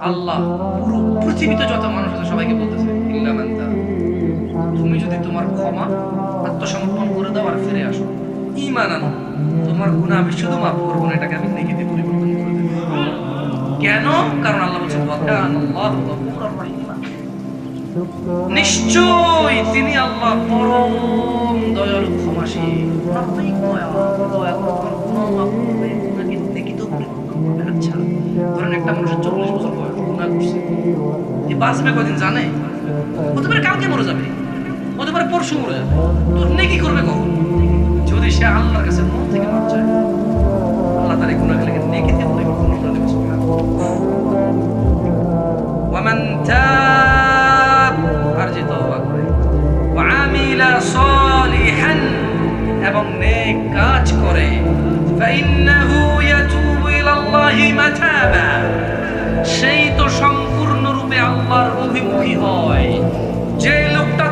আল্লাহ পুরো পৃথিবীতে যত মানুষ আছে সবাইকে বলতেছে ইল্লা মান তাব, তুমি যদি তোমার ক্ষমা আত্মসমর্পণ করে দাও আর ফিরে আসো, ঈমান আনো, তোমার গুনাহ আমি শুধু মাফ করব না, এটাকে আমি নেকিতে পরিবর্তন করে দেব। কেন? কারণ আল্লাহ বলেছেন ওয়া কানা আল্লাহু গফুরার রাহিমা, নিশ্চয় তিনি আল্লাহ পরম দয়ালু ক্ষমাশীল। তাতেই দয়া দয়া করে তোমার গুনাহ মাফ করবে, নাকি নেকিতেও পরিবর্তন করবে। আচ্ছা ধরেন একটা মানুষের 40 বছর বয়স, গুনাহ করছে, এ বাঁচবে কদিন জানে? হতে পারে কালকে মরে যাবে, হতে পারে পরশু মরে যাবে, তোর নেকি করবে কখন? যদি সে আল্লাহর কাছে মন থেকে মাপ চায়, আল্লাহ তার এই গুনাহগুলোকে নেকিতে পরিবর্তন করে দেবে। সুবহানাল্লাহ। ওয়া মান তাব, আর যে তওবা করে, ওয়া আমিলা সালিহান, এবং নেক কাজ করে, ফাইন্নাহু ইয়াতুবু ইলাল্লাহি মাতাবা, সেই তো সম্পূর্ণরূপে আল্লাহর অভিমুখী হয়। যে লোকটা